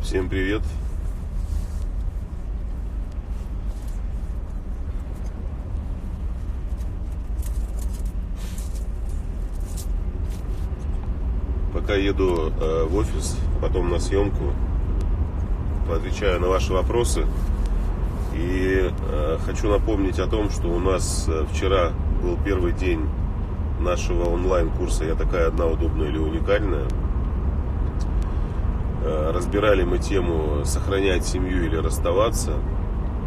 Всем привет! Пока еду в офис, потом на съемку, поотвечаю на ваши вопросы. И хочу напомнить о том, что у нас вчера был первый день нашего онлайн-курса «Я такая одна, удобная или уникальная». Разбирали мы тему «Сохранять семью или расставаться».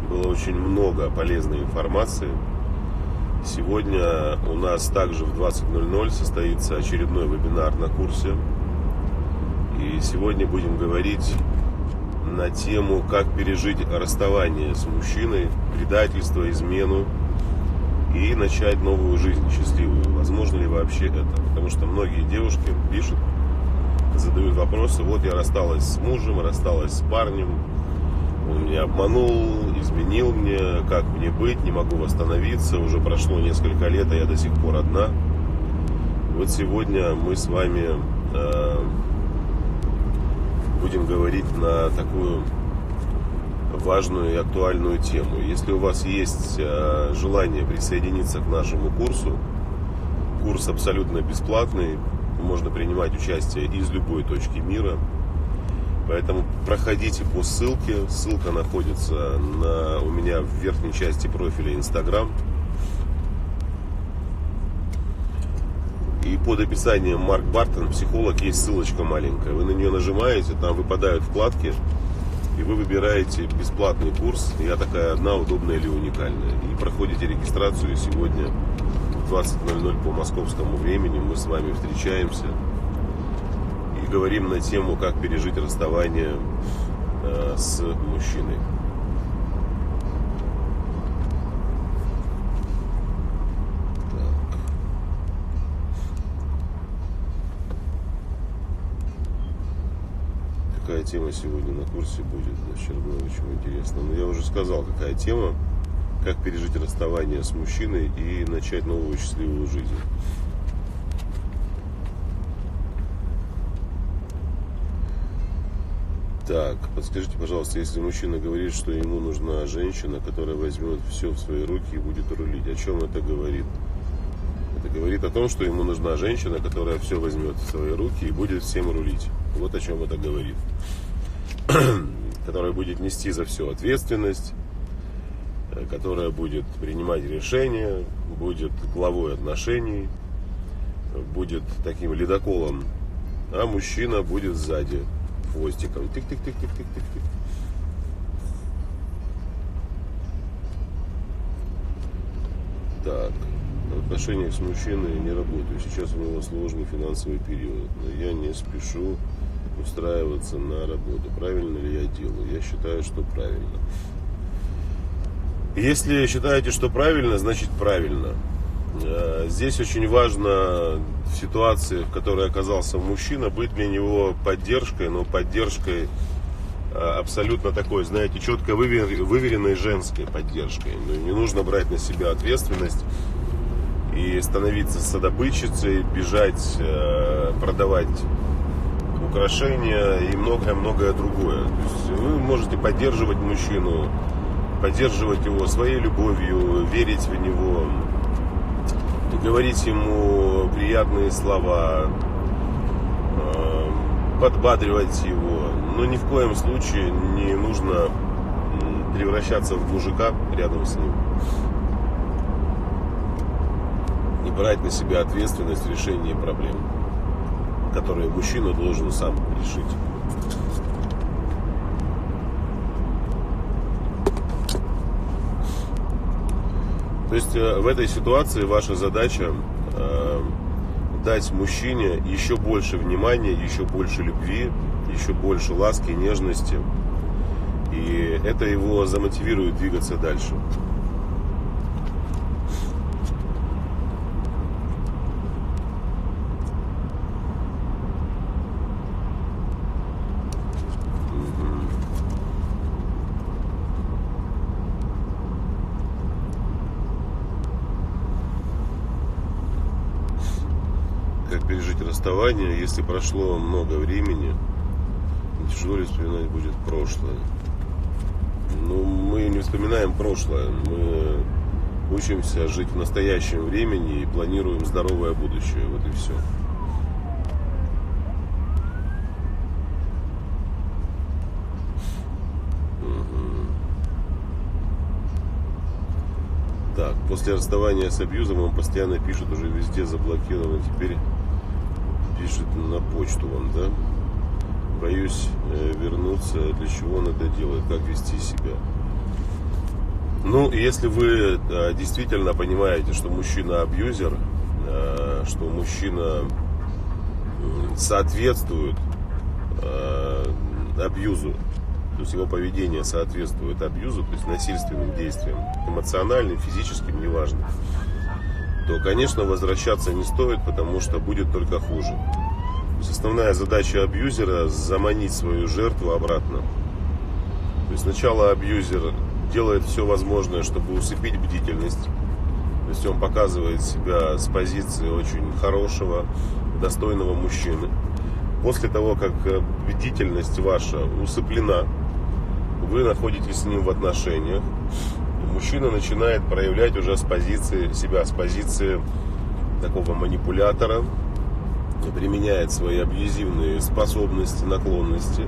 Было очень много полезной информации. Сегодня у нас также в 20:00 состоится очередной вебинар на курсе. И сегодня будем говорить на тему, как пережить расставание с мужчиной, предательство, измену и начать новую жизнь счастливую. Возможно ли вообще это? Потому что многие девушки пишут, задают вопросы: вот я рассталась с мужем, рассталась с парнем, он меня обманул, изменил мне, как мне быть, не могу восстановиться, уже прошло несколько лет, а я до сих пор одна. Вот сегодня мы с вами будем говорить на такую важную и актуальную тему. Если у вас есть желание присоединиться к нашему курсу, курс абсолютно бесплатный, можно принимать участие из любой точки мира. Поэтому проходите по ссылке. Ссылка находится у меня в верхней части профиля Instagram. И под описанием Марк Бартон, психолог, есть ссылочка маленькая. Вы на нее нажимаете, там выпадают вкладки, и вы выбираете бесплатный курс «Я такая одна, удобная или уникальная». И проходите регистрацию. Сегодня в 20:00 по московскому времени мы с вами встречаемся и говорим на тему, как пережить расставание с мужчиной. Какая тема сегодня на курсе будет? Очередное очень интересно. Но я уже сказал, какая тема. Как пережить расставание с мужчиной и начать новую счастливую жизнь. Так, подскажите, пожалуйста, если мужчина говорит, что ему нужна женщина, которая возьмет все в свои руки и будет рулить, о чем это говорит? Это говорит о том, что ему нужна женщина, которая все возьмет в свои руки и будет всем рулить. Вот о чем это говорит. Которая будет нести за все ответственность, которая будет принимать решения, будет главой отношений, будет таким ледоколом, а мужчина будет сзади хвостиком. Тик-тик-тик-тик-тик-тик-тик. Так, в отношениях с мужчиной не работаю. Сейчас у него сложный финансовый период, но я не спешу устраиваться на работу. Правильно ли я делаю? Я считаю, что правильно. Если считаете, что правильно, значит правильно. Здесь очень важно в ситуации, в которой оказался мужчина, быть для него поддержкой, но поддержкой абсолютно такой, знаете, четко выверенной женской поддержкой. Не нужно брать на себя ответственность и становиться садобытчицей, бежать, продавать украшения и многое-многое другое. То есть вы можете поддерживать мужчину, поддерживать его своей любовью, верить в него, говорить ему приятные слова, подбадривать его. Но ни в коем случае не нужно превращаться в мужика рядом с ним. И брать на себя ответственность в решении проблем, которые мужчина должен сам решить. То есть в этой ситуации ваша задача дать мужчине еще больше внимания, еще больше любви, еще больше ласки, нежности. И это его замотивирует двигаться дальше. Как пережить расставание, если прошло много времени, Тяжело ли вспоминать будет прошлое? Ну, мы не вспоминаем прошлое. Мы учимся жить в настоящем времени и планируем здоровое будущее. Вот и все. Так, после расставания с абьюзом он постоянно пишет, уже везде заблокирован, теперь пишет на почту вам, да? Боюсь вернуться, для чего он это делает, как вести себя. Ну, если вы действительно понимаете, что мужчина абьюзер, что мужчина соответствует абьюзу, то есть его поведение соответствует абьюзу, то есть насильственным действиям, эмоциональным, физическим, неважно, то, конечно, возвращаться не стоит, потому что будет только хуже. То есть основная задача абьюзера – заманить свою жертву обратно. То есть сначала абьюзер делает все возможное, чтобы усыпить бдительность. То есть он показывает себя с позиции очень хорошего, достойного мужчины. После того, как бдительность ваша усыплена, вы находитесь с ним в отношениях, мужчина начинает проявлять уже с позиции себя, с позиции такого манипулятора, применяет свои абьюзивные способности, наклонности.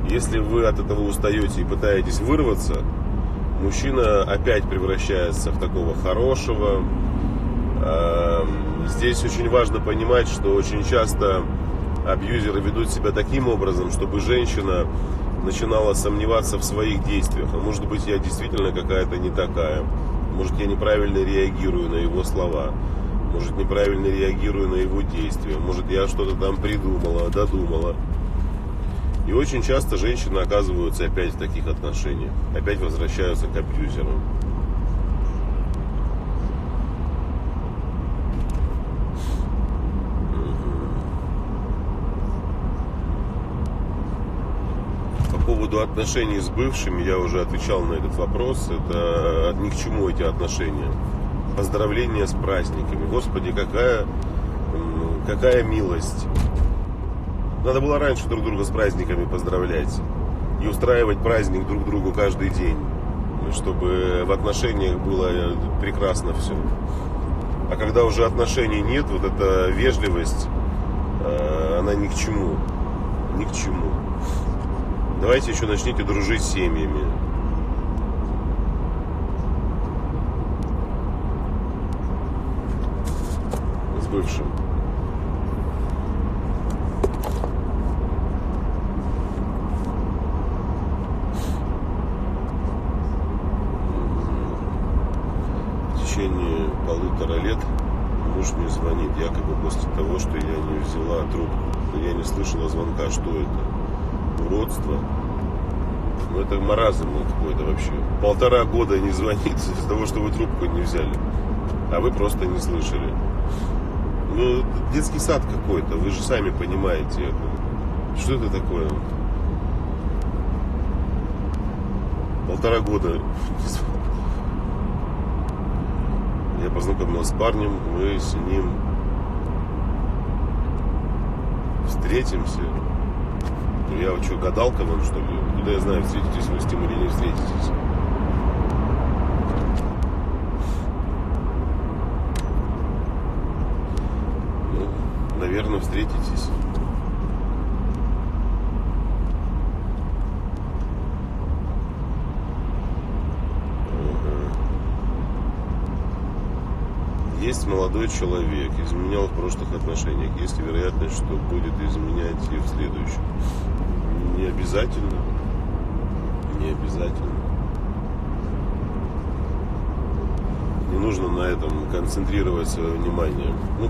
Если вы от этого устаете и пытаетесь вырваться, мужчина опять превращается в такого хорошего. Здесь очень важно понимать, что очень часто абьюзеры ведут себя таким образом, чтобы женщина начинала сомневаться в своих действиях. А может быть, я действительно какая-то не такая. Может, я неправильно реагирую на его слова. Может, неправильно реагирую на его действия. Может, я что-то там придумала, додумала. И очень часто женщины оказываются опять в таких отношениях. Опять возвращаются к абьюзеру. По поводу отношений с бывшими я уже отвечал на этот вопрос. Это ни к чему эти отношения. Поздравления с праздниками. Господи, какая милость. Надо было раньше друг друга с праздниками поздравлять. И устраивать праздник друг другу каждый день. Чтобы в отношениях было прекрасно все. А когда уже отношений нет, вот эта вежливость, она ни к чему. Ни к чему. Давайте еще начните дружить с семьями. С бывшим. В течение 1,5 лет муж мне звонит, якобы после того, что я не взяла трубку. Но я не слышала звонка. Что это? Уродство? Ну это маразм какой-то вообще. 1,5 года не звонит из-за того, что вы трубку не взяли. А вы просто не слышали. Ну, детский сад какой-то, вы же сами понимаете это. Что это такое? 1,5 года. Я познакомился с парнем, мы с ним встретимся. Я что, гадалка вам, что ли? Куда я знаю, встретитесь вы с тем или не встретитесь? Ну, наверное, встретитесь. Есть молодой человек, изменял в прошлых отношениях. Есть ли вероятность, что будет изменять и в следующем? Не обязательно. Не обязательно. Не нужно на этом концентрировать свое внимание. Ну,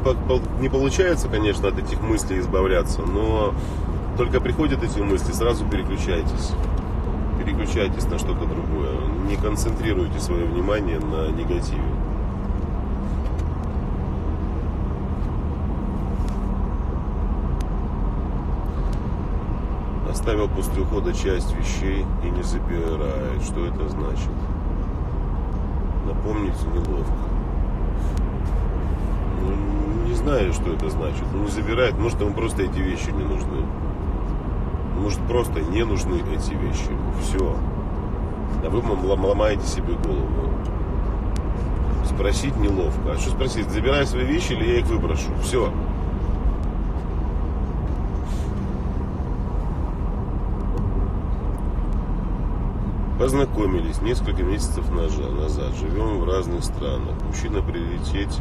не получается, конечно, от этих мыслей избавляться, но только приходят эти мысли, сразу переключайтесь. Переключайтесь на что-то другое. Не концентрируйте свое внимание на негативе. Оставил после ухода часть вещей и не забирает. Что это значит? Напомнить неловко. Ну, не знаю, что это значит. Ну, не забирает. Может, ему просто эти вещи не нужны. Может, просто не нужны эти вещи. Все. А вы ломаете себе голову. Спросить неловко. А что спросить? Забирай свои вещи или я их выброшу? Все. Познакомились несколько месяцев назад. Живем в разных странах. Мужчина прилететь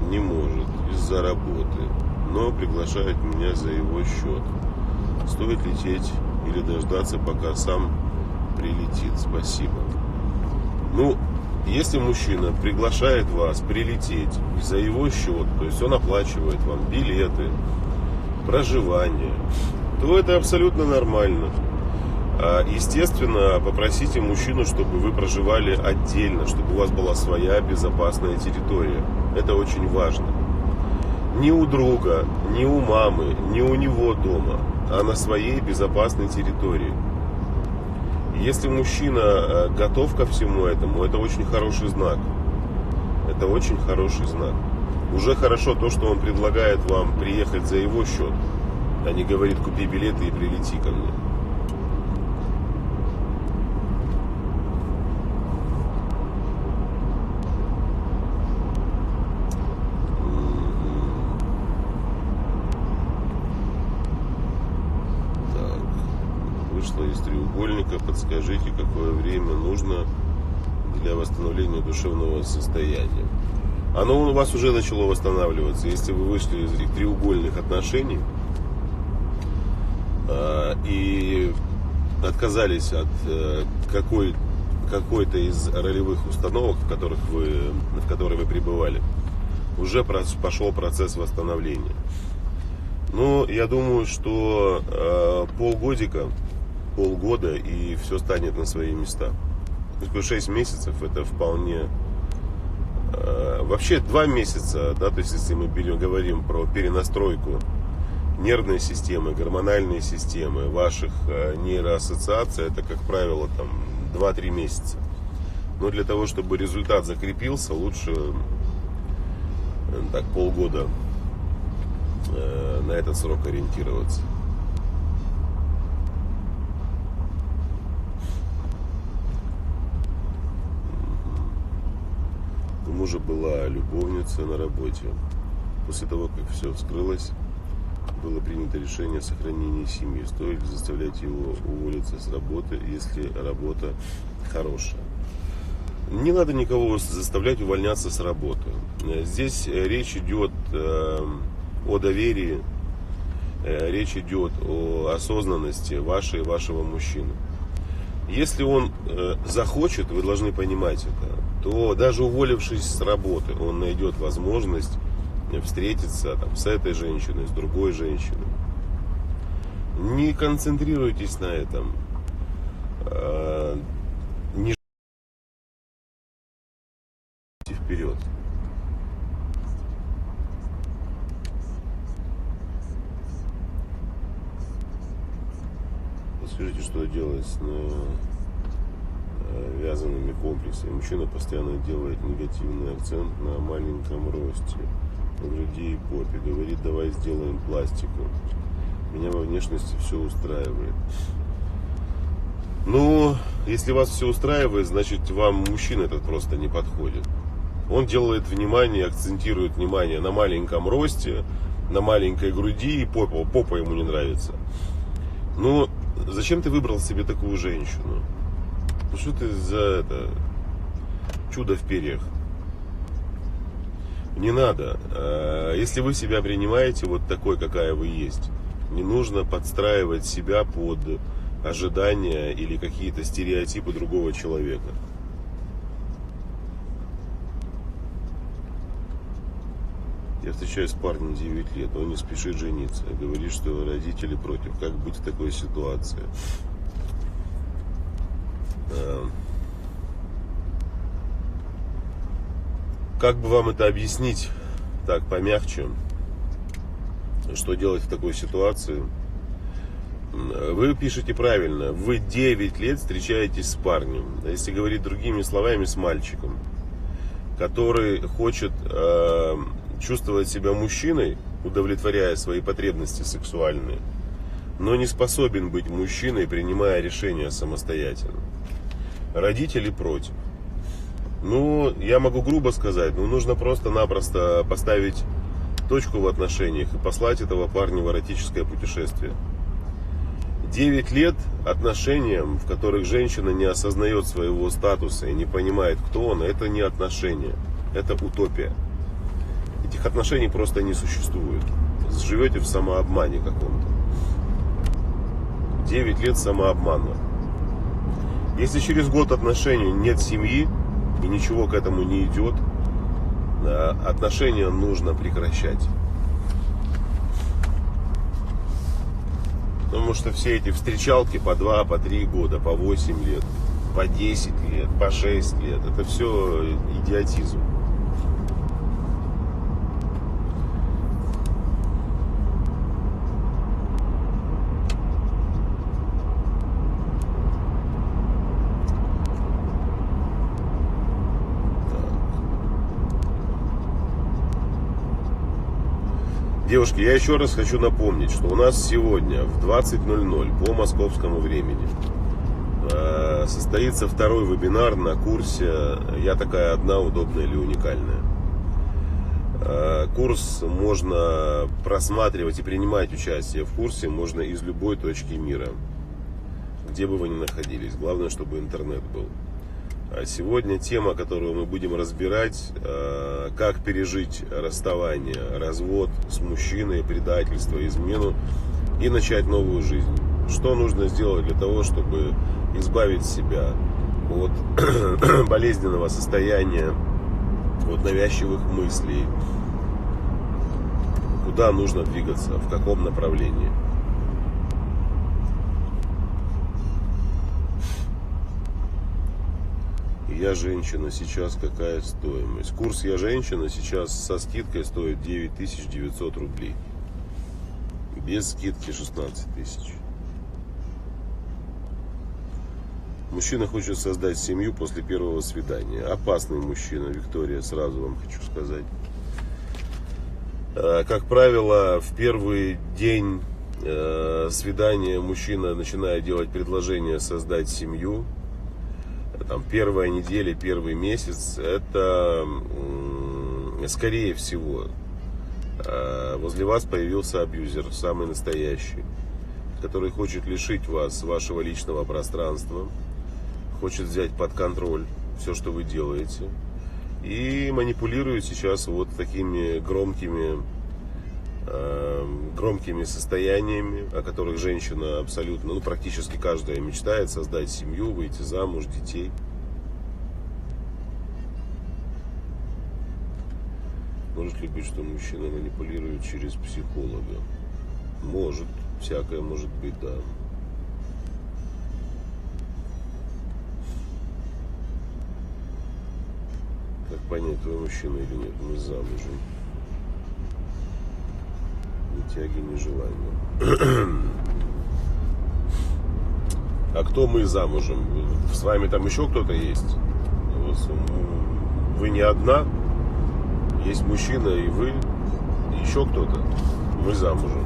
не может из-за работы, но приглашает меня за его счет. Стоит лететь или дождаться, пока сам прилетит? Спасибо. Ну, если мужчина приглашает вас прилететь за его счет, то есть он оплачивает вам билеты, проживание, то это абсолютно нормально. Естественно, попросите мужчину, чтобы вы проживали отдельно, чтобы у вас была своя безопасная территория. Это очень важно. Не у друга, не у мамы, не у него дома, а на своей безопасной территории. Если мужчина готов ко всему этому, это очень хороший знак. Это очень хороший знак. Уже хорошо то, что он предлагает вам приехать за его счет, а не говорит: купи билеты и прилети ко мне. Вышла из треугольника. Подскажите, какое время нужно для восстановления душевного состояния. Оно у вас уже начало восстанавливаться. Если вы вышли из треугольных отношений и отказались от какой-то из ролевых установок, в которой вы пребывали, уже пошел процесс восстановления. Но я думаю, что полгода и все станет на свои места. 6 месяцев это вполне... Вообще 2 месяца, да, то есть если мы говорим про перенастройку нервной системы, гормональной системы, ваших нейроассоциаций, это, как правило, там 2-3 месяца. Но для того, чтобы результат закрепился, лучше так полгода на этот срок ориентироваться. У мужа была любовница на работе. После того, как все вскрылось, было принято решение о сохранении семьи. Стоит ли заставлять его уволиться с работы, если работа хорошая? Не надо никого заставлять увольняться с работы. Здесь речь идет о доверии, речь идет о осознанности вашей и вашего мужчины. Если он захочет, вы должны понимать это, то даже уволившись с работы, он найдет возможность встретиться там с этой женщиной, с другой женщиной. Не концентрируйтесь на этом. Не ждите вперед. Скажите, что делать с вязаными комплексами. Мужчина постоянно делает негативный акцент на маленьком росте, на груди и попе. Говорит: давай сделаем пластику. Меня во внешности все устраивает. Ну, если вас все устраивает, значит, вам мужчина этот просто не подходит. Он делает внимание, акцентирует внимание на маленьком росте, на маленькой груди, и попа ему не нравится. Ну, зачем ты выбрал себе такую женщину? Ну что ты за это чудо в перьях? Не надо. Если вы себя принимаете вот такой, какая вы есть, не нужно подстраивать себя под ожидания или какие-то стереотипы другого человека. Я встречаюсь с парнем 9 лет, он не спешит жениться. Говорит, что родители против. Как быть в такой ситуации? Как бы вам это объяснить так помягче? Что делать в такой ситуации? Вы пишете правильно. Вы 9 лет встречаетесь с парнем. Если говорить другими словами, с мальчиком, который хочет чувствовать себя мужчиной, удовлетворяя свои потребности сексуальные. но не способен быть мужчиной, принимая решения самостоятельно. Родители против. Ну, я могу грубо сказать, нужно просто-напросто поставить точку в отношениях и послать этого парня в эротическое путешествие. 9 лет отношениям, в которых женщина не осознает своего статуса и не понимает, кто он, это не отношения, это утопия. Этих отношений просто не существует. Живете в самообмане каком-то. 9 лет самообмана. Если через год отношений нет семьи и ничего к этому не идет, отношения нужно прекращать. Потому что все эти встречалки по 2, по 3 года, по 8 лет, по 10 лет, по 6 лет, это все идиотизм. Девушки, я еще раз хочу напомнить, что у нас сегодня в 20:00 по московскому времени состоится второй вебинар на курсе «Я такая одна, удобная или уникальная». Курс можно просматривать и принимать участие в курсе можно из любой точки мира, где бы вы ни находились. Главное, чтобы интернет был. А сегодня тема, которую мы будем разбирать, как пережить расставание, развод с мужчиной, предательство, измену и начать новую жизнь. Что нужно сделать для того, чтобы избавить себя от болезненного состояния, от навязчивых мыслей, куда нужно двигаться, в каком направлении. «Я женщина» сейчас какая стоимость? Курс «Я женщина» сейчас со скидкой стоит 9900 рублей. Без скидки 16 000. Мужчина хочет создать семью после первого свидания. Опасный мужчина, Виктория, сразу вам хочу сказать. Как правило, в первый день свидания мужчина начинает делать предложение создать семью. Там, первая неделя, первый месяц, это, скорее всего, возле вас появился абьюзер, самый настоящий, который хочет лишить вас вашего личного пространства, хочет взять под контроль все, что вы делаете, и манипулирует сейчас вот такими громкими состояниями, о которых женщина абсолютно, практически каждая мечтает: создать семью, выйти замуж, детей. Может ли быть, что мужчина манипулирует через психолога? Может, всякое может быть, да. Как понять, твой мужчина или нет? Мы замужем. Ни тяги, ни желания. А кто мы замужем? С вами там еще кто-то есть? Вы не одна? Есть мужчина и вы, и еще кто-то. Мы замужем.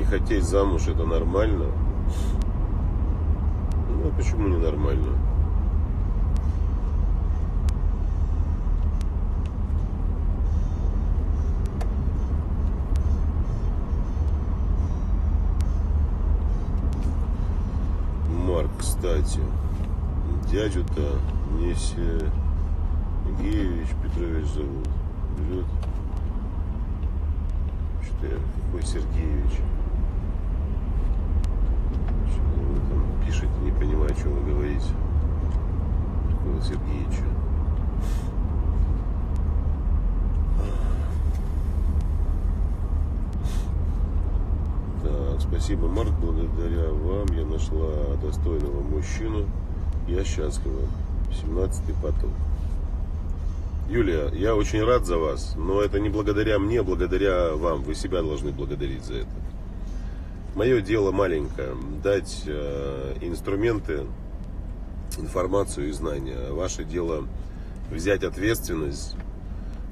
Хотеть замуж — это нормально? Ну, а почему не нормально? Марк, кстати, дядю-то не Сергеевич Петрович зовут. Берет. Что я, какой Сергеевич? Пишите, не понимаю, о чем вы говорите. Какого Сергеевича? Так, спасибо, Марк. Благодаря вам я нашла достойного мужчину. Я счастлива. 17-й поток. Юлия, я очень рад за вас, но это не благодаря мне, благодаря вам. Вы себя должны благодарить за это. Мое дело маленькое – дать инструменты, информацию и знания. Ваше дело – взять ответственность,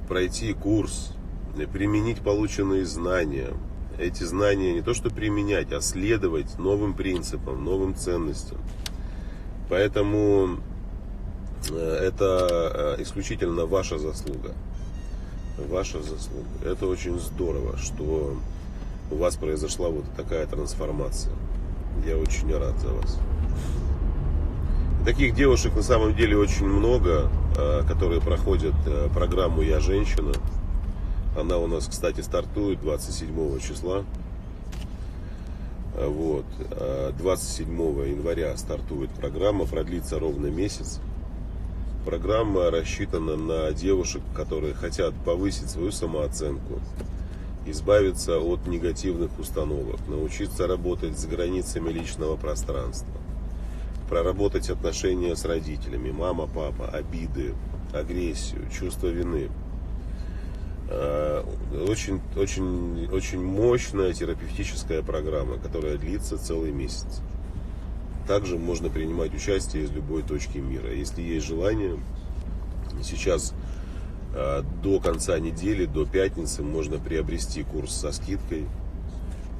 пройти курс, применить полученные знания. Эти знания не то что применять, а следовать новым принципам, новым ценностям. Поэтому это исключительно ваша заслуга. Ваша заслуга. Это очень здорово, что у вас произошла вот такая трансформация. Я очень рад за вас. Таких девушек на самом деле очень много, которые проходят программу «Я женщина». Она у нас, кстати, стартует 27 числа. Вот. 27 января стартует программа, продлится ровно месяц. Программа рассчитана на девушек, которые хотят повысить свою самооценку, избавиться от негативных установок, научиться работать с границами личного пространства, проработать отношения с родителями, мама, папа, обиды, агрессию, чувство вины. Очень мощная терапевтическая программа, которая длится целый месяц. Также можно принимать участие из любой точки мира. Если есть желание, сейчас до конца недели, до пятницы можно приобрести курс со скидкой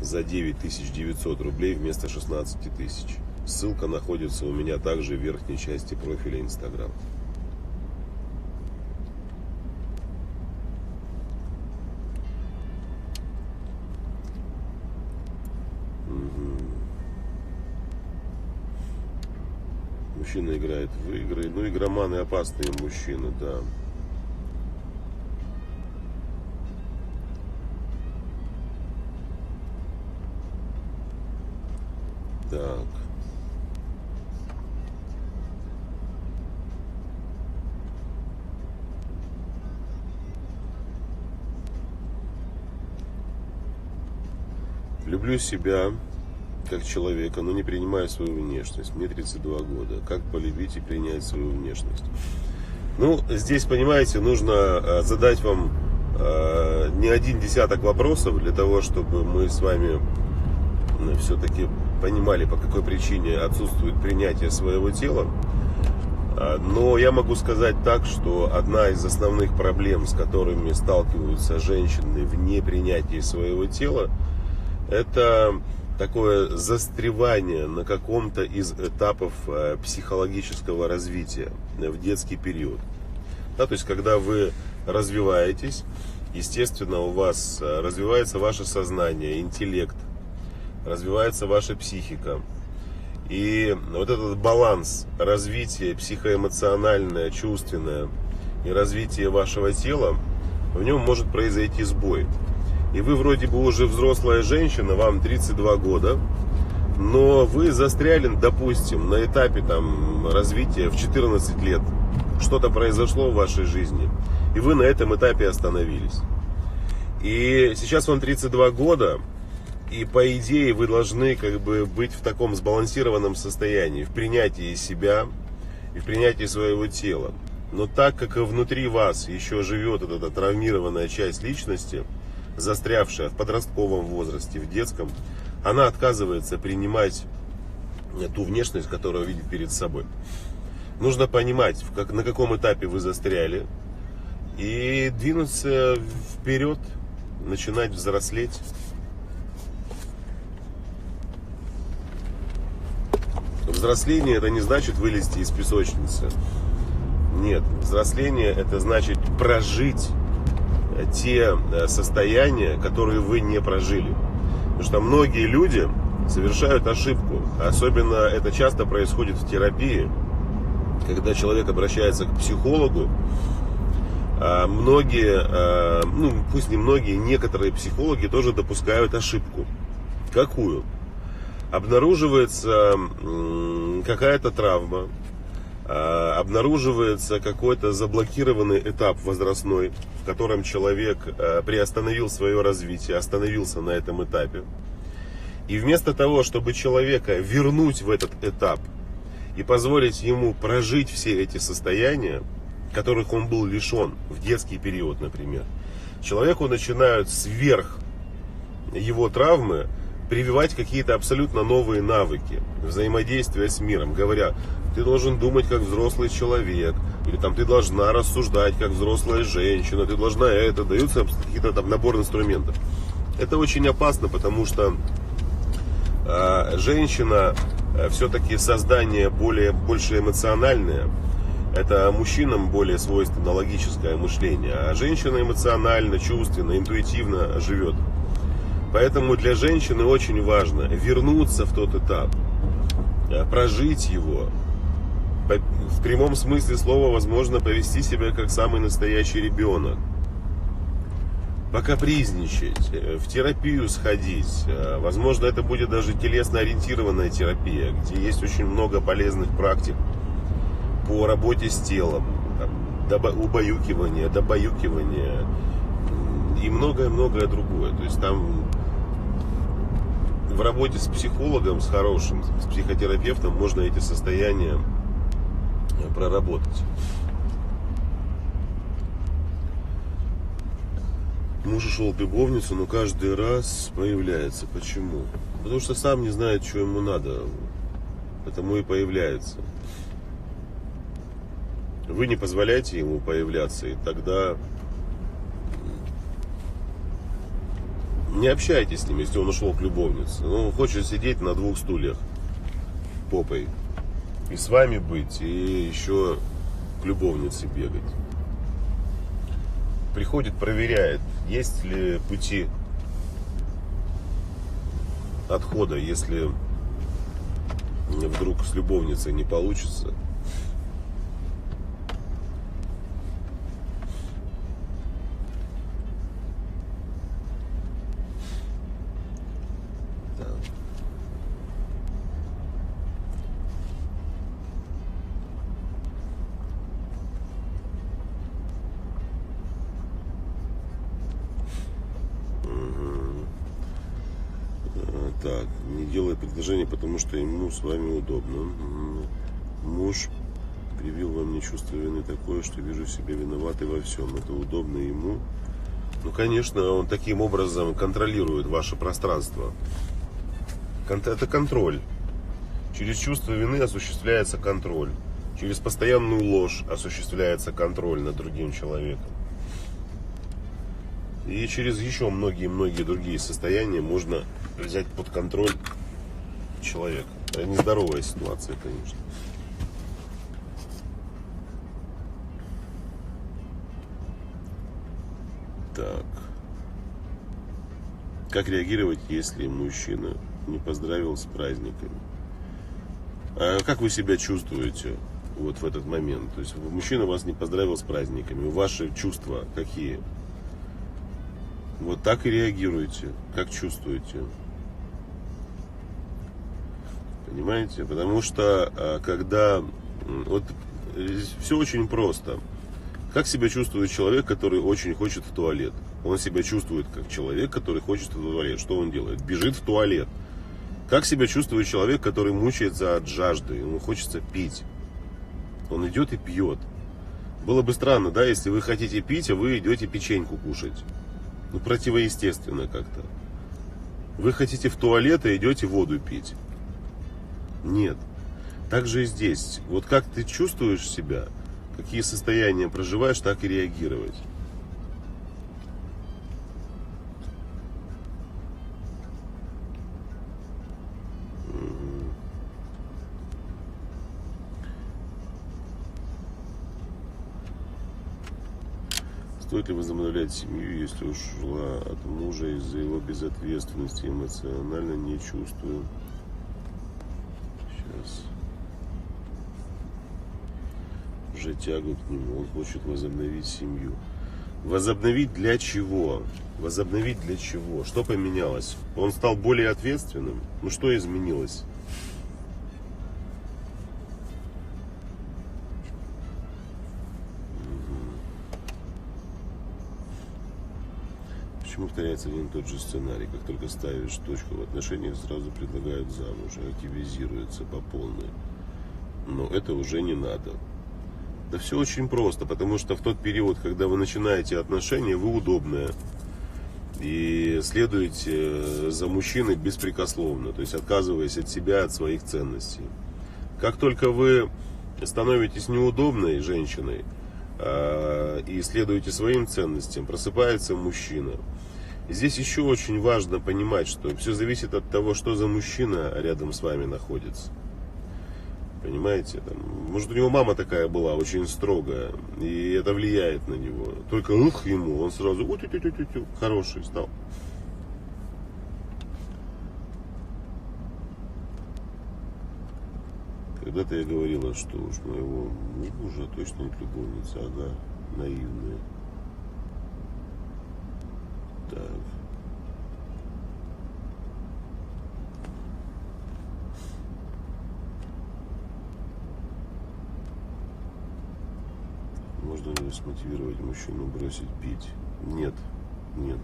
за 9900 рублей вместо 16 тысяч. Ссылка находится у меня также в верхней части профиля Instagram. Мужчина играет в игры. Ну, игроманы опасные мужчины, да. Так. Люблю себя как человека, но не принимаю свою внешность. Мне 32 года. Как полюбить и принять свою внешность? Ну, здесь, понимаете, нужно задать вам не один десяток вопросов для того, чтобы мы с вами все-таки понимали, по какой причине отсутствует принятие своего тела. Но я могу сказать так, что одна из основных проблем, с которыми сталкиваются женщины в непринятии своего тела, это такое застревание на каком-то из этапов психологического развития в детский период. Да, то есть, когда вы развиваетесь, естественно, у вас развивается ваше сознание, интеллект, развивается ваша психика. И вот этот баланс развития психоэмоциональное, чувственное и развитие вашего тела, в нем может произойти сбой. И вы вроде бы уже взрослая женщина, вам 32 года, но вы застряли, допустим, на этапе развития в 14 лет. Что-то произошло в вашей жизни, и вы на этом этапе остановились. И сейчас вам 32 года, и по идее вы должны быть в таком сбалансированном состоянии, в принятии себя и в принятии своего тела. Но так как и внутри вас еще живет эта травмированная часть личности, застрявшая в подростковом возрасте, в детском, она отказывается принимать ту внешность, которую видит перед собой. Нужно понимать, на каком этапе вы застряли, и двинуться вперед, начинать взрослеть. Взросление — это не значит вылезти из песочницы. Нет, взросление — это значит прожить те состояния, которые вы не прожили. Потому что многие люди совершают ошибку. Особенно это часто происходит в терапии, когда человек обращается к психологу. Многие, пусть не многие, некоторые психологи тоже допускают ошибку. Какую? Обнаруживается какая-то травма, обнаруживается какой-то заблокированный этап возрастной, в котором человек приостановил свое развитие, остановился на этом этапе. И вместо того, чтобы человека вернуть в этот этап и позволить ему прожить все эти состояния, которых он был лишен в детский период, например. Человеку начинают сверх его травмы прививать какие-то абсолютно новые навыки взаимодействия с миром, говоря: ты должен думать как взрослый человек, или там ты должна рассуждать как взрослая женщина, ты должна это, даются какие-то там набор инструментов. Это очень опасно, потому что женщина все-таки создание больше эмоциональное. Это мужчинам более свойственно логическое мышление, а женщина эмоционально, чувственно, интуитивно живет. Поэтому для женщины очень важно вернуться в тот этап, прожить его, в прямом смысле слова, возможно, повести себя как самый настоящий ребенок, покапризничать, в терапию сходить. Возможно, это будет даже телесно-ориентированная терапия, где есть очень много полезных практик по работе с телом, убаюкивание, добаюкивание и многое-многое другое. То есть там в работе с психологом, с хорошим, с психотерапевтом можно эти состояния проработать. Муж ушел в любовницу, но каждый раз появляется. Почему? Потому что сам не знает, что ему надо. Потому и появляется. Вы не позволяете ему появляться, и тогда не общайтесь с ним, если он ушел к любовнице. Он хочет сидеть на двух стульях попой. И с вами быть, и еще к любовнице бегать. Приходит, проверяет, есть ли пути отхода, если вдруг с любовницей не получится. Так, не делай предложение, потому что ему с вами удобно. Муж привил во мне чувство вины такое, что вижу себя виноватой во всем. Это удобно ему. Ну, конечно, он таким образом контролирует ваше пространство. Это контроль. Через чувство вины осуществляется контроль. Через постоянную ложь осуществляется контроль над другим человеком. И через еще многие-многие другие состояния можно взять под контроль человека. Это нездоровая ситуация, конечно. Так. Как реагировать, если мужчина не поздравил с праздниками? А как вы себя чувствуете вот в этот момент? То есть мужчина вас не поздравил с праздниками. Ваши чувства какие? Вот так и реагируете, как чувствуете. Понимаете? Потому что когда... Вот все очень просто. Как себя чувствует человек, который очень хочет в туалет? Он себя чувствует как человек, который хочет в туалет. Что он делает? Бежит в туалет. Как себя чувствует человек, который мучается от жажды? Ему хочется пить. Он идет и пьет. Было бы странно, да, если вы хотите пить, а вы идете печеньку кушать. Ну, противоестественно как-то. Вы хотите в туалет, а идете воду пить. Нет. Так же и здесь. Вот как ты чувствуешь себя, какие состояния проживаешь, так и реагировать. Стоит ли возобновлять семью, если ушла от мужа из-за его безответственности, эмоционально не чувствую? Сейчас. Уже тягу к нему, он хочет возобновить семью. Возобновить для чего? Возобновить для чего? Что поменялось? Он стал более ответственным? Ну что изменилось? Почему повторяется один и тот же сценарий? Как только ставишь точку в отношениях, сразу предлагают замуж, активизируется по полной. но это уже не надо. Да все очень просто, потому что в тот период, когда вы начинаете отношения, вы удобная. И следуете за мужчиной беспрекословно, то есть отказываясь от себя, от своих ценностей. Как только вы становитесь неудобной женщиной и следуете своим ценностям, просыпается мужчина. И здесь еще очень важно понимать, что все зависит от того, что за мужчина рядом с вами находится. Понимаете? Может, у него мама такая была, очень строгая, и это влияет на него. Только ему, он сразу хороший стал. Когда-то я говорила, что уж моего мужа точно не любовница, она наивная. Так. Можно ли смотивировать мужчину бросить пить? Нет, нет.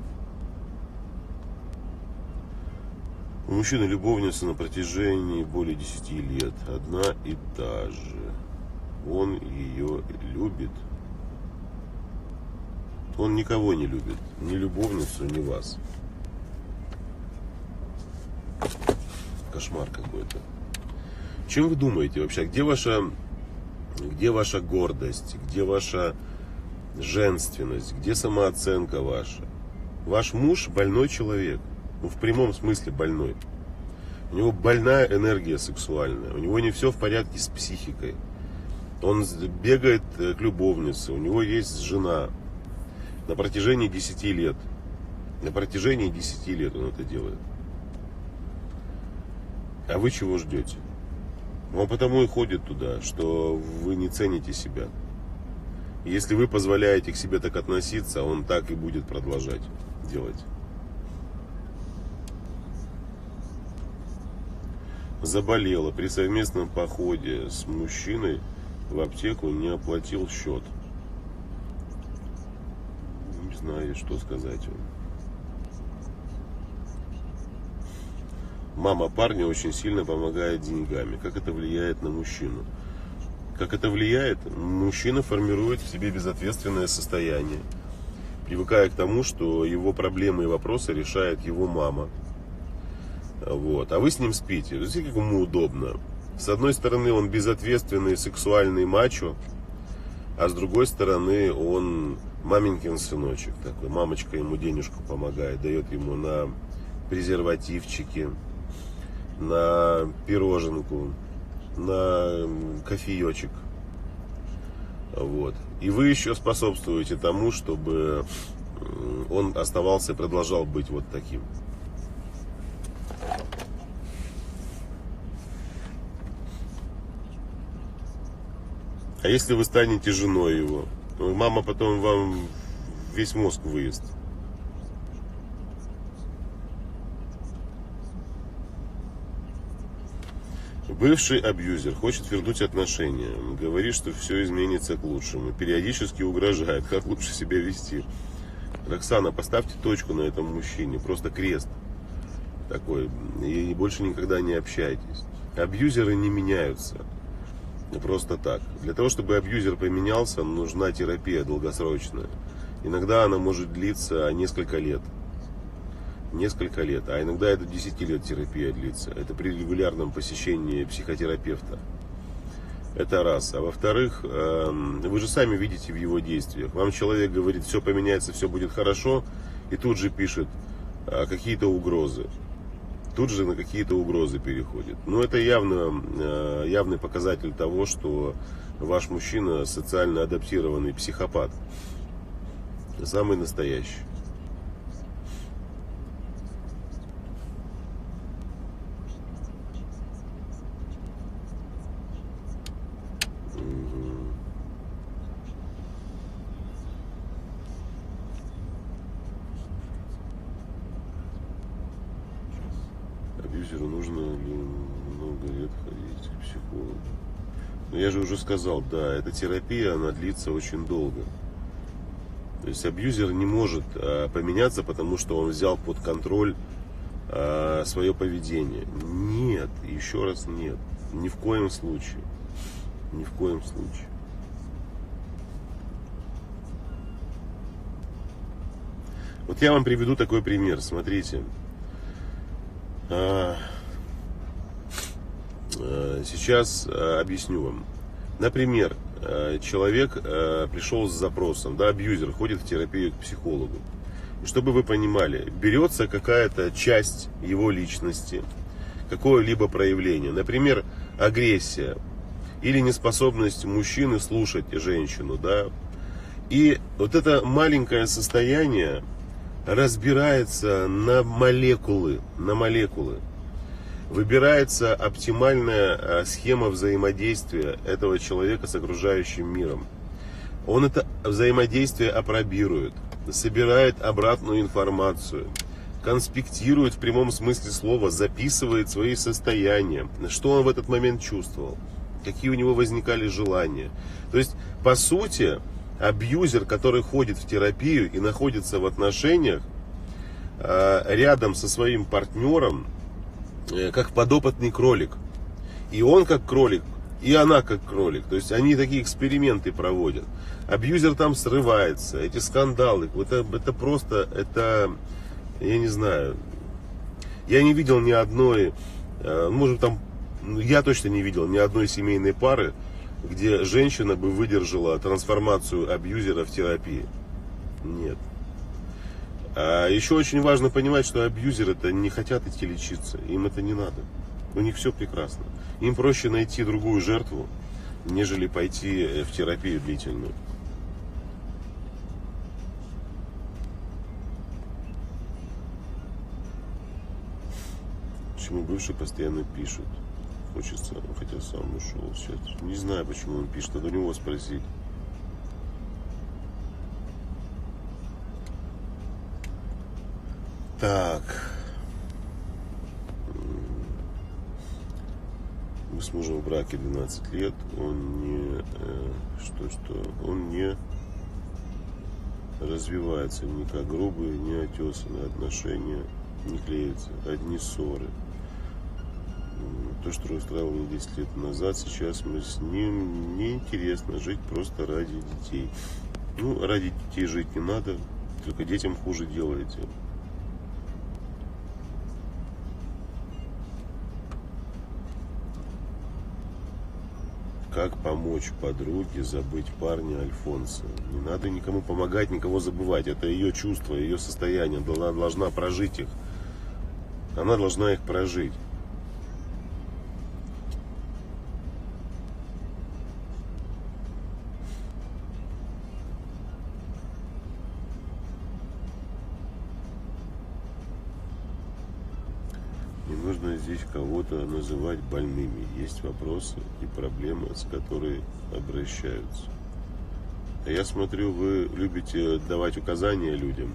У мужчины любовница на протяжении более 10 лет. Одна и та же. Он ее любит. Он никого не любит. Ни любовницу, ни вас. Кошмар какой-то. Чем вы думаете вообще? Где ваша гордость? Где ваша женственность? Где самооценка ваша? Ваш муж больной человек. Ну, в прямом смысле больной. У него больная энергия сексуальная. У него не все в порядке с психикой. Он бегает к любовнице. У него есть жена. На протяжении 10 лет. На протяжении 10 лет он это делает. А вы чего ждете? Он потому и ходит туда, что вы не цените себя. Если вы позволяете к себе так относиться, он так и будет продолжать делать. Заболела при совместном походе с мужчиной в аптеку, не оплатил счет. Не знаю, что сказать вам. Мама парня очень сильно помогает деньгами. Как это влияет на мужчину? Как это влияет? Мужчина формирует в себе безответственное состояние, привыкая к тому, что его проблемы и вопросы решает его мама. Вот. А вы с ним спите. Видите, как ему удобно. С одной стороны, он безответственный сексуальный мачо, а с другой стороны, он маменькин сыночек такой. Мамочка ему денежку помогает, дает ему на презервативчики, на пироженку, на кофеечек. Вот. И вы еще способствуете тому, чтобы он оставался и продолжал быть вот таким. А если вы станете женой его, то мама потом вам весь мозг выест. Бывший абьюзер хочет вернуть отношения. Говорит, что все изменится к лучшему. Периодически угрожает, как лучше себя вести. Роксана, поставьте точку на этом мужчине. Просто крест такой. И больше никогда не общайтесь. Абьюзеры не меняются. Просто так. Для того, чтобы абьюзер поменялся, нужна терапия долгосрочная. Иногда она может длиться несколько лет. Несколько лет. А иногда это 10 лет терапия длится. Это при регулярном посещении психотерапевта. Это раз. А во-вторых, вы же сами видите в его действиях. Вам человек говорит, все поменяется, все будет хорошо. И тут же пишет какие-то угрозы. Тут же на какие-то угрозы переходит. Но это явный показатель того, что ваш мужчина социально адаптированный психопат. Самый настоящий. Абьюзеру нужно много лет ходить к психологу. Но я же уже сказал, да, эта терапия, она длится очень долго. То есть абьюзер не может поменяться, потому что он взял под контроль свое поведение. Нет, еще раз нет, ни в коем случае. Ни в коем случае. Вот я вам приведу такой пример. Смотрите. Сейчас объясню вам. Например, человек пришел с запросом, да, абьюзер, ходит в терапию к психологу. И чтобы вы понимали, берется какая-то часть его личности, какое-либо проявление. Например, агрессия или неспособность мужчины слушать женщину, да. И вот это маленькое состояние разбирается на молекулы. Выбирается оптимальная схема взаимодействия этого человека с окружающим миром. Он это взаимодействие апробирует, собирает обратную информацию, конспектирует в прямом смысле слова, записывает свои состояния, что он в этот момент чувствовал, какие у него возникали желания. То есть, по сути, абьюзер, который ходит в терапию и находится в отношениях рядом со своим партнером, как подопытный кролик. И он как кролик, и она как кролик. То есть они такие эксперименты проводят. Абьюзер там срывается, эти скандалы. Это просто, я не знаю. Я не видел ни одной, может там, я точно не видел ни одной семейной пары, где женщина бы выдержала трансформацию абьюзера в терапии. Нет. А еще очень важно понимать, что абьюзеры это не хотят идти лечиться. Им это не надо. У них все прекрасно. Им проще найти другую жертву, нежели пойти в терапию длительную. Почему бывший постоянно пишет? Хочется, хотя сам ушел сейчас. Не знаю, почему он пишет, надо у него спросить. Так. Мы с мужем в браке 12 лет. Он не развивается ни как грубые, ни отесанные отношения, не клеятся, одни ссоры. То, что устраивало меня 10 лет назад, сейчас мы с ним неинтересно жить просто ради детей. Ну, ради детей жить не надо, только детям хуже делаете. Как помочь подруге забыть парня Альфонса? Не надо никому помогать, никого забывать. Это ее чувства, ее состояние. Она должна прожить их. Она должна их прожить. Не нужно здесь кого-то называть больными. Есть вопросы и проблемы, с которыми обращаются. А я смотрю, вы любите давать указания людям.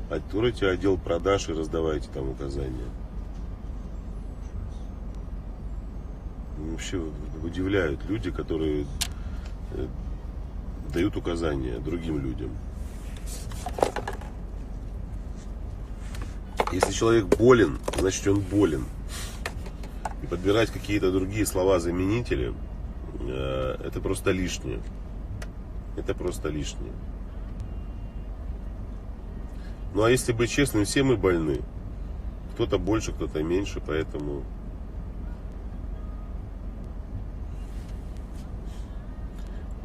Откройте отдел продаж и раздавайте там указания. Вообще удивляют люди, которые дают указания другим людям. Если человек болен, значит он болен. И подбирать какие-то другие слова-заменители, это просто лишнее. Это просто лишнее. Ну а если быть честным, все мы больны. Кто-то больше, кто-то меньше, поэтому...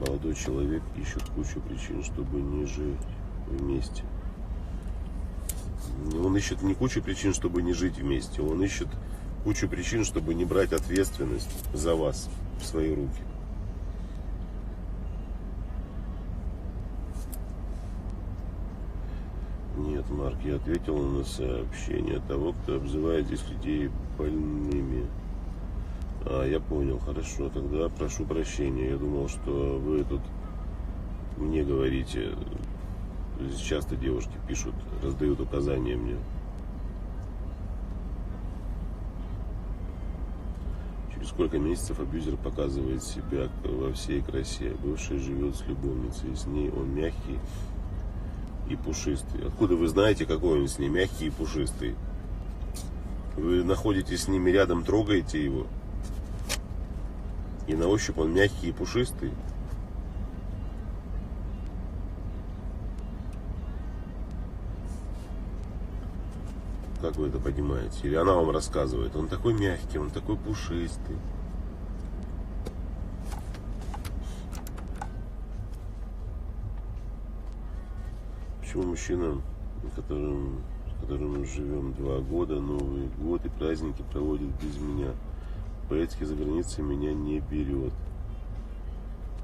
Молодой человек ищет кучу причин, чтобы не жить вместе. Он ищет не кучу причин, чтобы не жить вместе. Он ищет кучу причин, чтобы не брать ответственность за вас в свои руки. Нет, Марк, я ответил на сообщение того, кто обзывает здесь людей больными. А, я понял, хорошо, тогда прошу прощения. Я думал, что вы тут мне говорите. Здесь часто девушки пишут, раздают указания мне. Через сколько месяцев абьюзер показывает себя во всей красе? Бывший живет с любовницей, с ней он мягкий и пушистый. Откуда вы знаете, какой он с ней мягкий и пушистый? Вы находитесь с ними рядом, трогаете его? И на ощупь он мягкий и пушистый. Как вы это понимаете? Или она вам рассказывает? Он такой мягкий, он такой пушистый. Почему мужчина, с которым мы живем 2 года, Новый год и праздники проводит без меня? Поездки за границей меня не берет.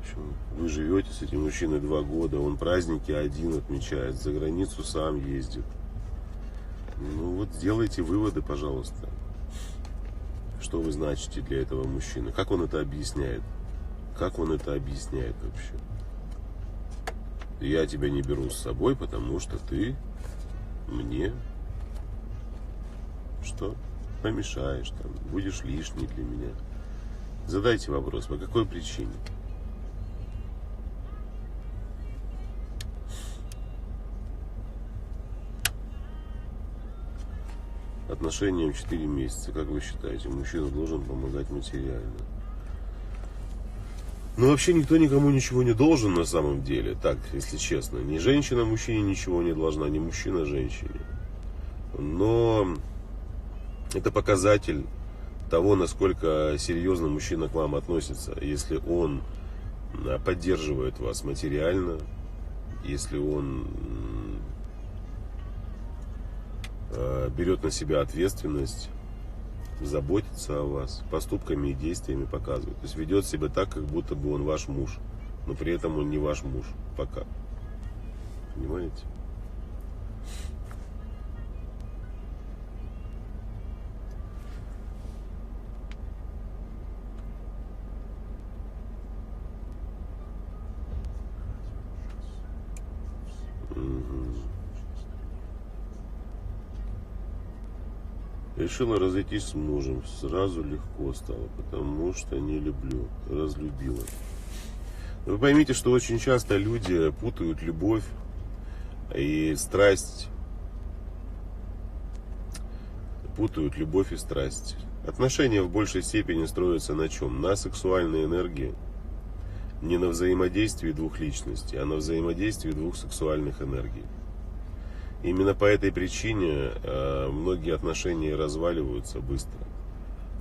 Почему? Вы живете с этим мужчиной 2 года, он праздники один отмечает, за границу сам ездит. Ну вот сделайте выводы, пожалуйста. Что вы значите для этого мужчины? Как он это объясняет? Как он это объясняет вообще? Я тебя не беру с собой, потому что ты мне что? Помешаешь, там, будешь лишний для меня. Задайте вопрос, по какой причине? Отношениям 4 месяца. Как вы считаете, мужчина должен помогать материально? Ну, вообще никто никому ничего не должен на самом деле. Так, если честно. Ни женщина мужчине ничего не должна, ни мужчина женщине. Но это показатель того, насколько серьезно мужчина к вам относится. Если он поддерживает вас материально, если он берет на себя ответственность, заботится о вас, поступками и действиями показывает. То есть ведет себя так, как будто бы он ваш муж, но при этом он не ваш муж пока. Понимаете? Решила разойтись с мужем. Сразу легко стало, потому что не люблю. Разлюбила. Вы поймите, что очень часто люди путают любовь и страсть. Путают любовь и страсть. Отношения в большей степени строятся на чем? На сексуальной энергии. Не на взаимодействии двух личностей, а на взаимодействии двух сексуальных энергий. Именно по этой причине многие отношения разваливаются быстро.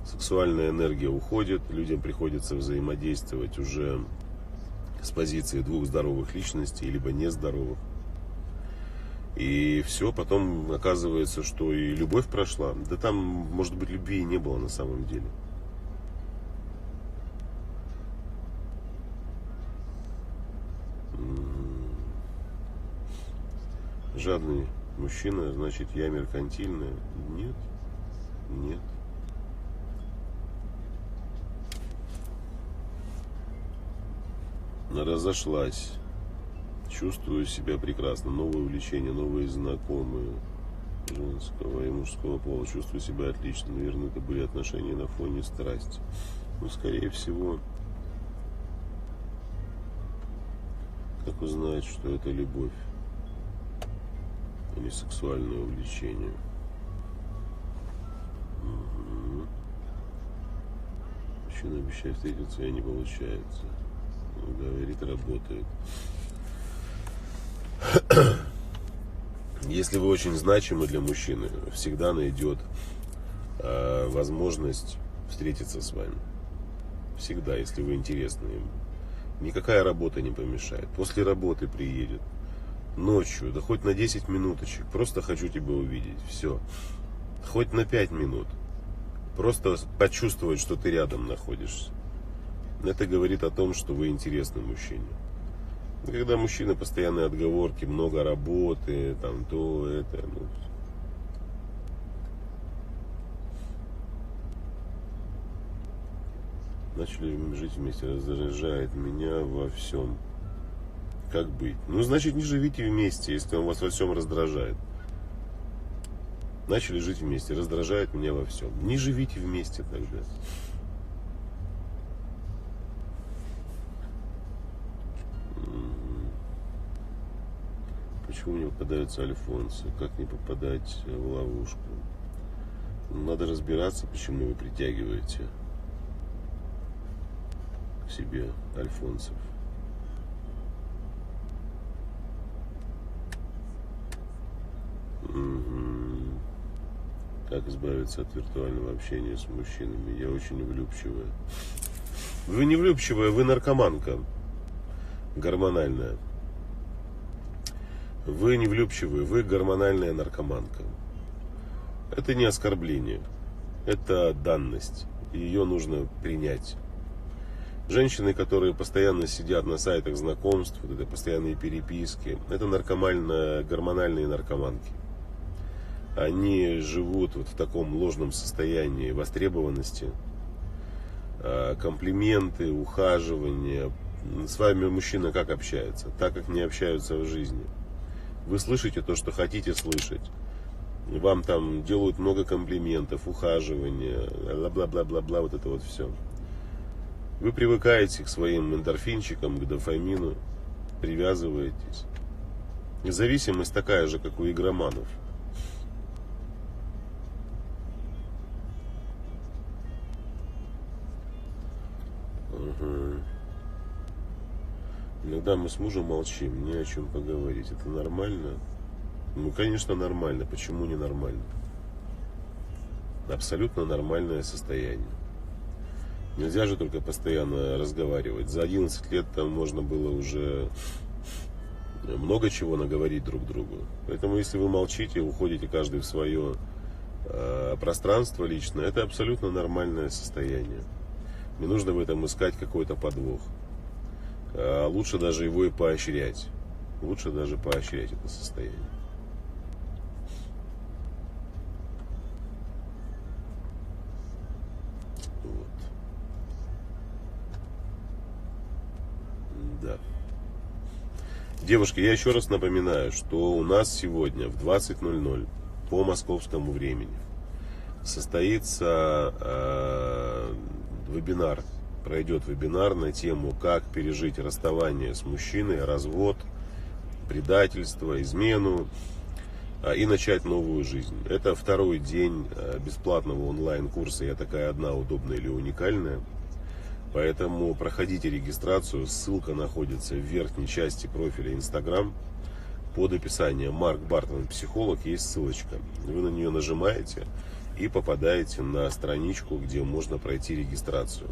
Сексуальная энергия уходит, людям приходится взаимодействовать уже с позиции двух здоровых личностей, либо нездоровых. И все, потом оказывается, что и любовь прошла. Да там, может быть, любви и не было на самом деле. Жадный мужчина, значит, я меркантильная? Нет, нет. Разошлась. Чувствую себя прекрасно. Новое увлечение, новые знакомые женского и мужского пола. Чувствую себя отлично. Наверное, это были отношения на фоне страсти. Ну, скорее всего, как узнать, что это любовь, а не сексуальное увлечение? Угу. Мужчина обещает встретиться, и не получается. Говорит, работает. Если вы очень значимы для мужчины, всегда найдет возможность встретиться с вами. Всегда, если вы интересны ему. Никакая работа не помешает. После работы приедет. Ночью, да хоть на 10 минуточек. Просто хочу тебя увидеть. Все. Хоть на 5 минут. Просто почувствовать, что ты рядом находишься. Это говорит о том, что вы интересны мужчине. Когда мужчина постоянные отговорки, много работы, там то, это, ну. Начали жить вместе, раздражает меня во всем. Как быть? Ну, значит, не живите вместе, если он вас во всем раздражает. Начали жить вместе, раздражает меня во всем. Не живите вместе тогда. Почему не попадаются альфонсы? Как не попадать в ловушку? Надо разбираться, почему вы притягиваете себе, Альфонсов. Как избавиться от виртуального общения с мужчинами? Я очень влюбчивая. Вы не влюбчивая, вы наркоманка гормональная. Вы не влюбчивая, вы гормональная наркоманка. Это не оскорбление, это данность. И ее нужно принять. Женщины, которые постоянно сидят на сайтах знакомств, вот это постоянные переписки, это гормональные наркоманки. Они живут вот в таком ложном состоянии востребованности, комплименты, ухаживания. С вами мужчина как общается? Так, как не общаются в жизни. Вы слышите то, что хотите слышать. Вам там делают много комплиментов, ухаживания, бла-бла-бла-бла-бла, вот это вот все. Вы привыкаете к своим эндорфинчикам, к дофамину, привязываетесь. Зависимость такая же, как у игроманов. Иногда мы с мужем молчим, не о чем поговорить. Это нормально? Ну, конечно, нормально. Почему не нормально? Абсолютно нормальное состояние. Нельзя же только постоянно разговаривать. За 11 лет там можно было уже много чего наговорить друг другу. Поэтому, если вы молчите, уходите каждый в свое пространство личное, это абсолютно нормальное состояние. Не нужно в этом искать какой-то подвох. Лучше даже его и поощрять. Лучше даже поощрять это состояние. Вот. Да. Девушки, я еще раз напоминаю, что у нас сегодня в 20:00 по московскому времени состоится вебинар. Пройдет вебинар на тему, как пережить расставание с мужчиной, развод, предательство, измену и начать новую жизнь. Это второй день бесплатного онлайн-курса «Я такая одна, удобная или уникальная». Поэтому проходите регистрацию. Ссылка находится в верхней части профиля Instagram. Под описанием Марк Бартон, психолог, есть ссылочка. Вы на нее нажимаете и попадаете на страничку, где можно пройти регистрацию.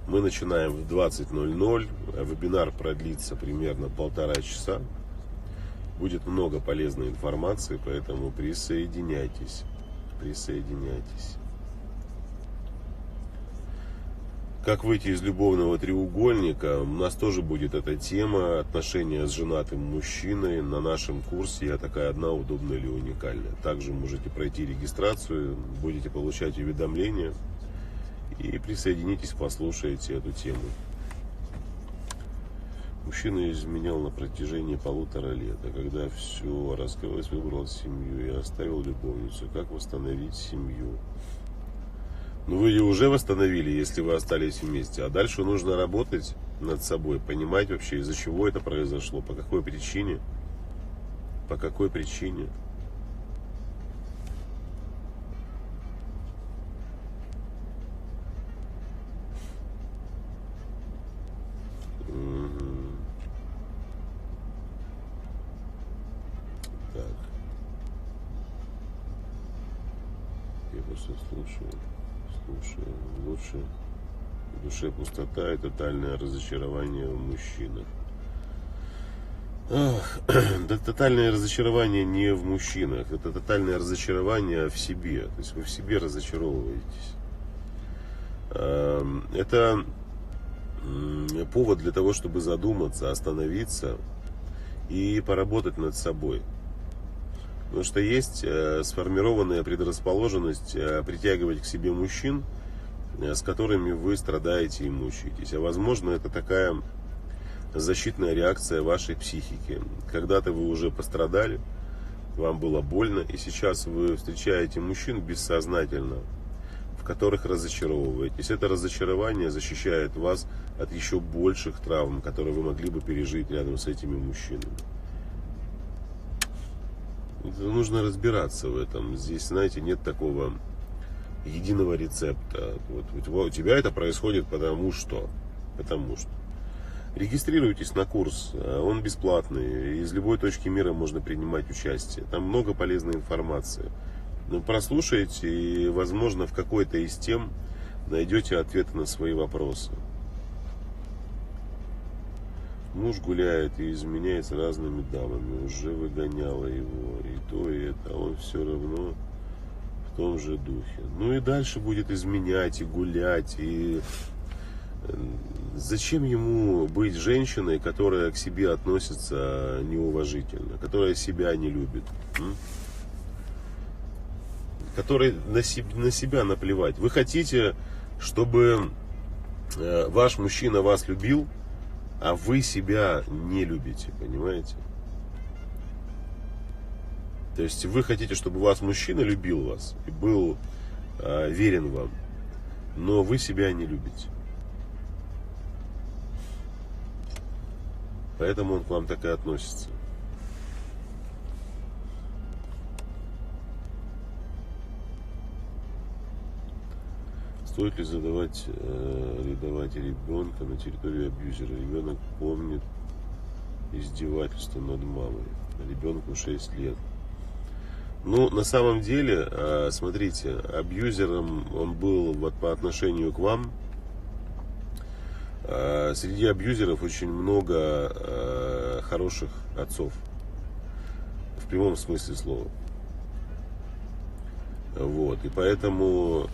Мы начинаем в 20:00. Вебинар продлится примерно 1,5 часа. Будет много полезной информации, поэтому присоединяйтесь. Присоединяйтесь. Как выйти из любовного треугольника? У нас тоже будет эта тема. Отношения с женатым мужчиной на нашем курсе «Я такая одна, удобная или уникальная». Также можете пройти регистрацию, будете получать уведомления. И присоединитесь, послушайте эту тему. Мужчина изменял на протяжении 1,5 лет. А когда все раскрылось, выбрал семью и оставил любовницу. Как восстановить семью? Ну, вы ее уже восстановили, если вы остались вместе. А дальше нужно работать над собой, понимать вообще, из-за чего это произошло, по какой причине. По какой причине. Так. Я просто слушаю. Лучше в душе пустота и тотальное разочарование в мужчинах. Да, тотальное разочарование не в мужчинах, это тотальное разочарование в себе. То есть вы в себе разочаровываетесь. Это повод для того, чтобы задуматься, остановиться и поработать над собой. Потому что есть сформированная предрасположенность притягивать к себе мужчин, с которыми вы страдаете и мучаетесь. А возможно, это такая защитная реакция вашей психики. Когда-то вы уже пострадали, вам было больно, и сейчас вы встречаете мужчин бессознательно, в которых разочаровываетесь. Это разочарование защищает вас от еще больших травм, которые вы могли бы пережить рядом с этими мужчинами. Нужно разбираться в этом. Здесь, знаете, нет такого единого рецепта. Вот у тебя это происходит потому что. Потому что регистрируйтесь на курс, он бесплатный, из любой точки мира можно принимать участие. Там много полезной информации. Ну, прослушайте, и, возможно, в какой-то из тем найдете ответы на свои вопросы. Муж гуляет и изменяет с разными дамами, уже выгоняла его, и то, и это, а он все равно в том же духе. Ну и дальше будет изменять, и гулять, и... Зачем ему быть женщиной, которая к себе относится неуважительно, которая себя не любит, которой на себя наплевать? Вы хотите, чтобы ваш мужчина вас любил, а вы себя не любите, понимаете? То есть вы хотите, чтобы вас мужчина любил вас и был верен вам, но вы себя не любите. Поэтому он к вам так и относится. Стоит ли рядовать ребенка на территории абьюзера? Ребенок помнит издевательство над мамой. Ребенку 6 лет. Ну, на самом деле, смотрите, абьюзером он был вот по отношению к вам. Среди абьюзеров очень много хороших отцов. В прямом смысле слова. Вот. И поэтому,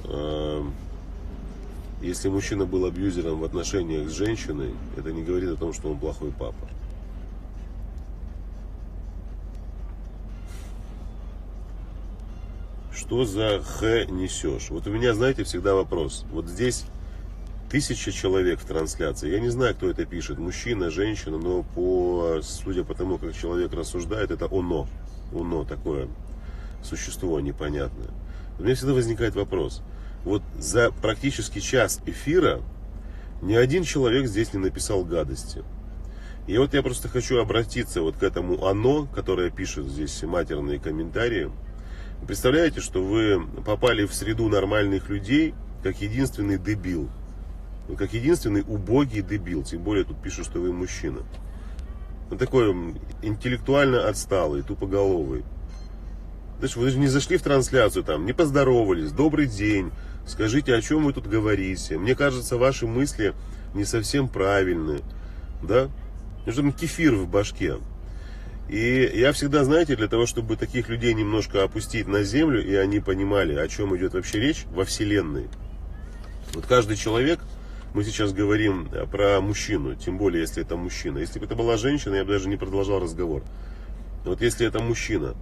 если мужчина был абьюзером в отношениях с женщиной, это не говорит о том, что он плохой папа. Что за несешь? Вот у меня, знаете, всегда вопрос. Вот здесь 1000 человек в трансляции. Я не знаю, кто это пишет, мужчина, женщина, но судя по тому, как человек рассуждает, это оно. Оно такое существо непонятное. У меня всегда возникает вопрос. Вот за практически час эфира ни один человек здесь не написал гадости. И вот я просто хочу обратиться вот к этому оно, которое пишет здесь матерные комментарии. Представляете, что вы попали в среду нормальных людей, как единственный дебил. Как единственный убогий дебил. Тем более тут пишут, что вы мужчина. Он такой интеллектуально отсталый, тупоголовый. Вы даже не зашли в трансляцию, там, не поздоровались. Добрый день. Скажите, о чем вы тут говорите. Мне кажется, ваши мысли не совсем правильны. Да? Нужен кефир в башке. И я всегда, знаете, для того, чтобы таких людей немножко опустить на землю, и они понимали, о чем идет вообще речь во Вселенной. Вот каждый человек, мы сейчас говорим про мужчину, тем более, если это мужчина. Если бы это была женщина, я бы даже не продолжал разговор. Вот если это мужчина,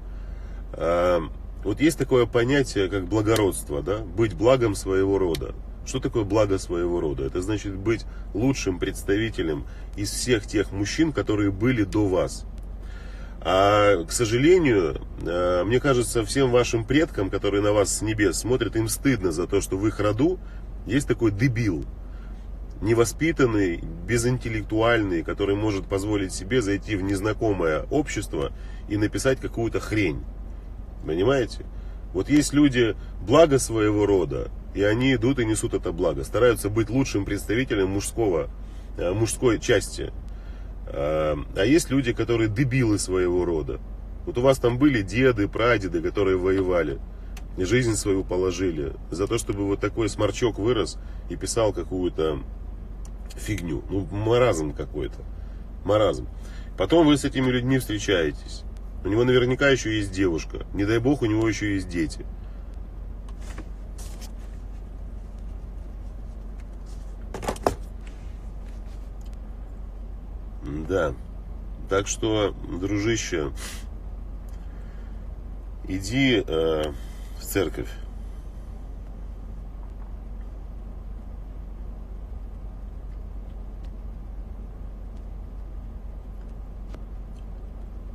вот есть такое понятие, как благородство, да? Быть благом своего рода. Что такое благо своего рода? Это значит быть лучшим представителем из всех тех мужчин, которые были до вас. А, к сожалению, мне кажется, всем вашим предкам, которые на вас с небес смотрят, им стыдно за то, что в их роду есть такой дебил, невоспитанный, безинтеллектуальный, который может позволить себе зайти в незнакомое общество и написать какую-то хрень. Понимаете? Вот есть люди благо своего рода, и они идут и несут это благо, стараются быть лучшим представителем мужской части. А есть люди, которые дебилы своего рода. Вот у вас там были деды, прадеды, которые воевали, и жизнь свою положили за то, чтобы вот такой сморчок вырос и писал какую-то фигню. Ну, маразм какой-то. Маразм. Потом вы с этими людьми встречаетесь. У него наверняка еще есть девушка. Не дай бог, у него еще есть дети. Да. Так что, дружище, иди в церковь.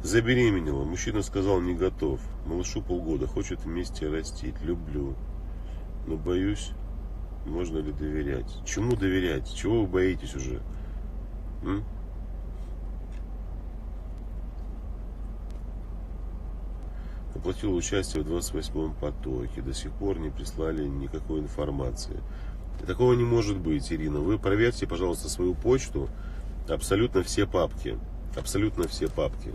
Забеременела. Мужчина сказал, не готов. Малышу полгода. Хочет вместе растить. Люблю. Но боюсь, можно ли доверять. Чему доверять? Чего вы боитесь уже? Оплатил участие в 28-м потоке. До сих пор не прислали никакой информации. Такого не может быть, Ирина. Вы проверьте, пожалуйста, свою почту. Абсолютно все папки. Абсолютно все папки.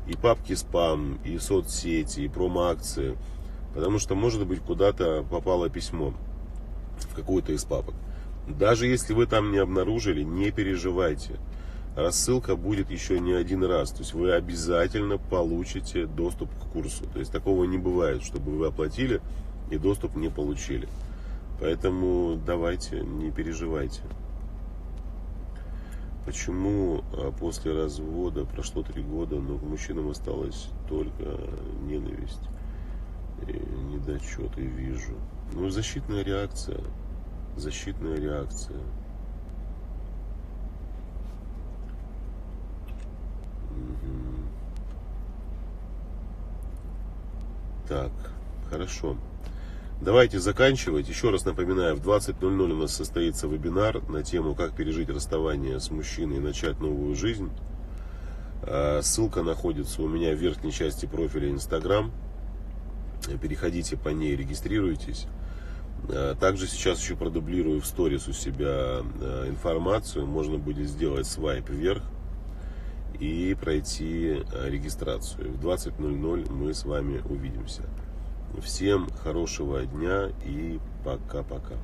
И папки спам, и соцсети, и промо-акции. Потому что, может быть, куда-то попало письмо в какую-то из папок. Даже если вы там не обнаружили, не переживайте. Рассылка будет еще не один раз. То есть вы обязательно получите доступ к курсу. То есть такого не бывает, чтобы вы оплатили и доступ не получили. Поэтому давайте, не переживайте. Почему после развода прошло 3 года, но к мужчинам осталась только ненависть и недочеты вижу? Ну, защитная реакция. Защитная реакция. Так, хорошо. Давайте заканчивать. Еще раз напоминаю, в 20:00 у нас состоится вебинар на тему «Как пережить расставание с мужчиной и начать новую жизнь». Ссылка находится у меня в верхней части профиля Instagram. Переходите по ней, регистрируйтесь. Также сейчас еще продублирую в сторис у себя информацию. Можно будет сделать свайп вверх и пройти регистрацию. В 20:00 мы с вами увидимся. Всем хорошего дня и пока-пока.